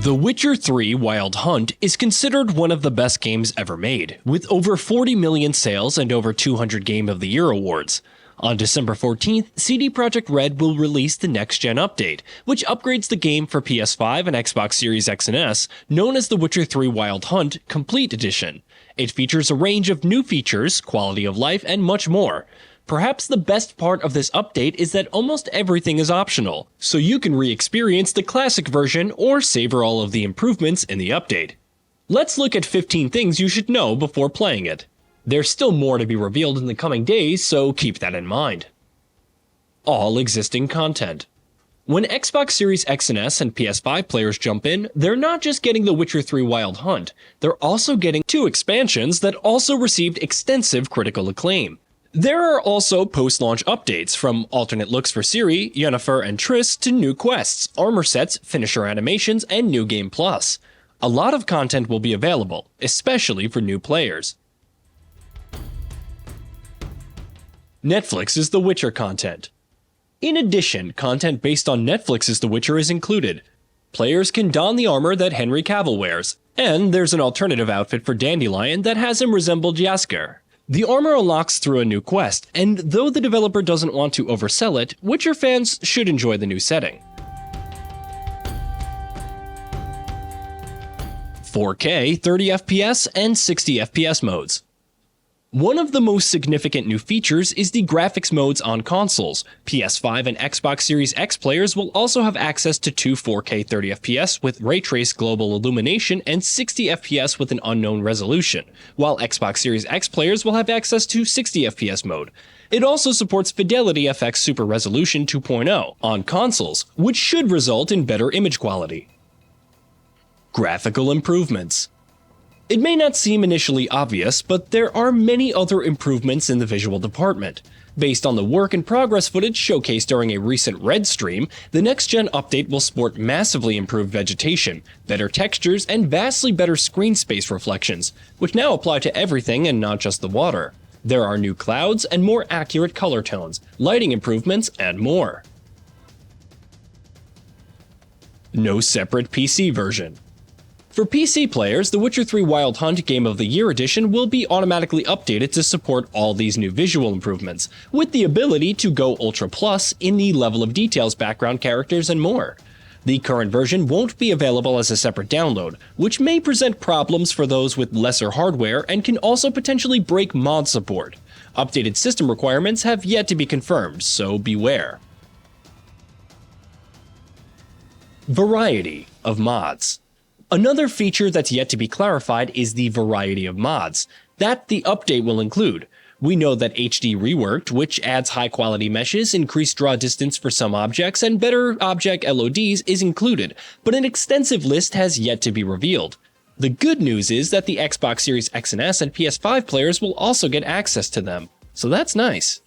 The Witcher 3 Wild Hunt is considered one of the best games ever made, with over 40 million sales and over 200 Game of the Year awards. On December 14th, CD Projekt RED will release the next-gen update, which upgrades the game for PS5 and Xbox Series X and S, known as The Witcher 3 Wild Hunt Complete Edition. It features a range of new features, quality of life, and much more. Perhaps the best part of this update is that almost everything is optional, so you can re-experience the classic version or savor all of the improvements in the update. Let's look at 15 things you should know before playing it. There's still more to be revealed in the coming days, so keep that in mind. All existing content. When Xbox Series X and S and PS5 players jump in, they're not just getting The Witcher 3 Wild Hunt, they're also getting 2 expansions that also received extensive critical acclaim. There are also post-launch updates, from alternate looks for Ciri, Yennefer, and Triss to new quests, armor sets, finisher animations, and New Game Plus. A lot of content will be available, especially for new players. Netflix's The Witcher content. In addition, content based on Netflix's The Witcher is included. Players can don the armor that Henry Cavill wears, and there's an alternative outfit for Dandelion that has him resemble Jaskier. The armor unlocks through a new quest, and though the developer doesn't want to oversell it, Witcher fans should enjoy the new setting. 4K, 30fps, and 60fps modes. One of the most significant new features is the graphics modes on consoles. PS5 and Xbox Series X players will also have access to 2 4K 30fps with ray trace global illumination and 60fps with an unknown resolution, while Xbox Series X players will have access to 60fps mode. It also supports Fidelity FX Super Resolution 2.0 on consoles, which should result in better image quality. Graphical improvements. It may not seem initially obvious, but there are many other improvements in the visual department. Based on the work in progress footage showcased during a recent RED stream, the next-gen update will sport massively improved vegetation, better textures, and vastly better screen space reflections, which now apply to everything and not just the water. There are new clouds and more accurate color tones, lighting improvements, and more. No separate PC version. For PC players, The Witcher 3 Wild Hunt Game of the Year Edition will be automatically updated to support all these new visual improvements, with the ability to go Ultra Plus in the level of details, background characters, and more. The current version won't be available as a separate download, which may present problems for those with lesser hardware and can also potentially break mod support. Updated system requirements have yet to be confirmed, so beware. Variety of mods. Another feature that's yet to be clarified is the variety of mods that the update will include. We know that HD Reworked, which adds high-quality meshes, increased draw distance for some objects, and better object LODs is included, but an extensive list has yet to be revealed. The good news is that the Xbox Series X and S and PS5 players will also get access to them, so that's nice.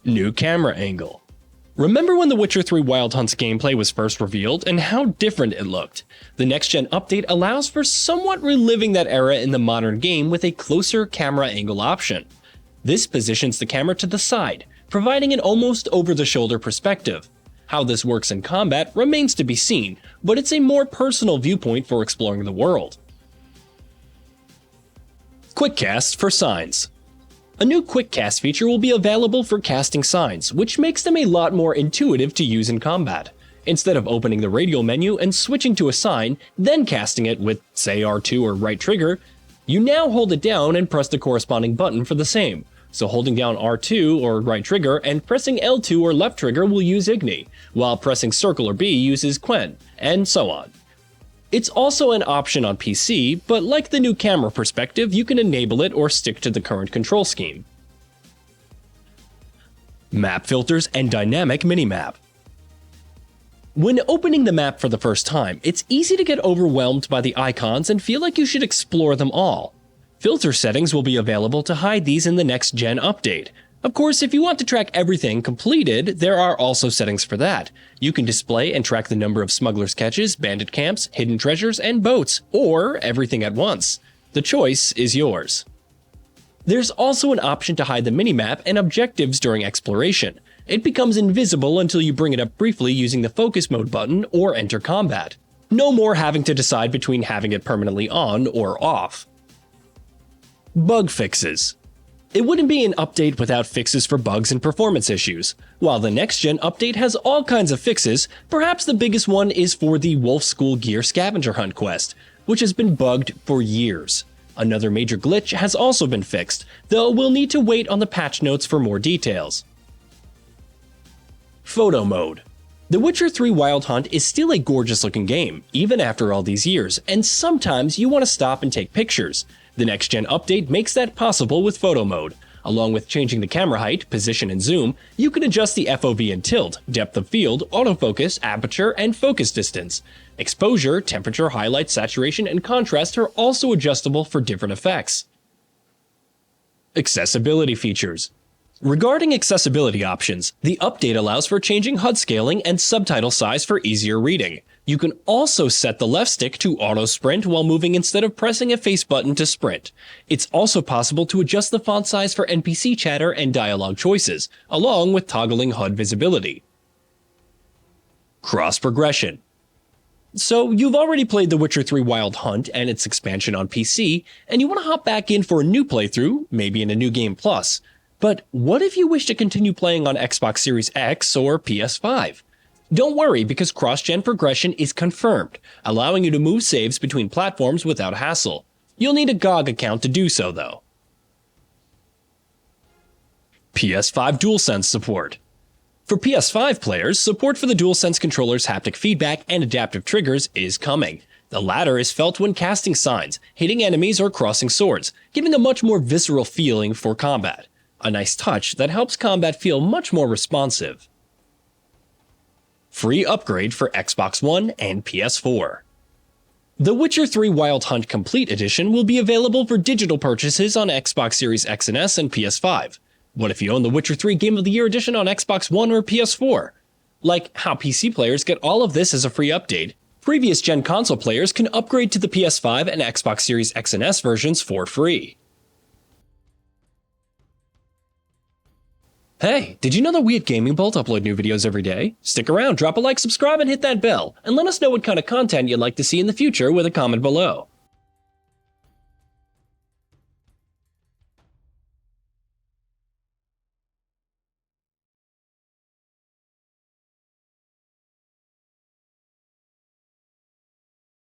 New camera angle. Remember when The Witcher 3 Wild Hunt's gameplay was first revealed and how different it looked? The next-gen update allows for somewhat reliving that era in the modern game with a closer camera angle option. This positions the camera to the side, providing an almost over-the-shoulder perspective. How this works in combat remains to be seen, but it's a more personal viewpoint for exploring the world. Quick cast for signs. A new quick cast feature will be available for casting signs, which makes them a lot more intuitive to use in combat. Instead of opening the radial menu and switching to a sign, then casting it with, say, R2 or right trigger, you now hold it down and press the corresponding button for the same. So holding down R2 or right trigger and pressing L2 or left trigger will use Igni, while pressing circle or B uses Quen, and so on. It's also an option on PC, but like the new camera perspective, you can enable it or stick to the current control scheme. Map filters and dynamic minimap. When opening the map for the first time, it's easy to get overwhelmed by the icons and feel like you should explore them all. Filter settings will be available to hide these in the next-gen update. Of course, if you want to track everything completed, there are also settings for that. You can display and track the number of smugglers' catches, bandit camps, hidden treasures, and boats, or everything at once. The choice is yours. There's also an option to hide the minimap and objectives during exploration. It becomes invisible until you bring it up briefly using the focus mode button or enter combat. No more having to decide between having it permanently on or off. Bug fixes. It wouldn't be an update without fixes for bugs and performance issues. While the next-gen update has all kinds of fixes, perhaps the biggest one is for the Wolf School Gear Scavenger Hunt quest, which has been bugged for years. Another major glitch has also been fixed, though we'll need to wait on the patch notes for more details. Photo mode. The Witcher 3 Wild Hunt is still a gorgeous looking game, even after all these years, and sometimes you want to stop and take pictures. The next-gen update makes that possible with photo mode. Along with changing the camera height, position, and zoom, you can adjust the FOV and tilt, depth of field, autofocus, aperture, and focus distance. Exposure, temperature, highlight, saturation, and contrast are also adjustable for different effects. Accessibility features. Regarding accessibility options, the update allows for changing HUD scaling and subtitle size for easier reading. You can also set the left stick to auto sprint while moving instead of pressing a face button to sprint. It's also possible to adjust the font size for NPC chatter and dialogue choices, along with toggling HUD visibility. Cross progression. So you've already played The Witcher 3 Wild Hunt and its expansion on PC, and you want to hop back in for a new playthrough, maybe in a New Game Plus. But what if you wish to continue playing on Xbox Series X or PS5? Don't worry, because cross-gen progression is confirmed, allowing you to move saves between platforms without hassle. You'll need a GOG account to do so, though. PS5 DualSense support. For PS5 players, support for the DualSense controller's haptic feedback and adaptive triggers is coming. The latter is felt when casting signs, hitting enemies, or crossing swords, giving a much more visceral feeling for combat. A nice touch that helps combat feel much more responsive. Free upgrade for Xbox One and PS4. The Witcher 3 Wild Hunt Complete Edition will be available for digital purchases on Xbox Series X and S and PS5. What if you own the Witcher 3 Game of the Year Edition on Xbox One or PS4? Like how PC players get all of this as a free update, previous gen console players can upgrade to the PS5 and Xbox Series X and S versions for free. Hey, did you know that we at Gaming Bolt upload new videos every day? Stick around, drop a like, subscribe, and hit that bell, and let us know what kind of content you'd like to see in the future with a comment below.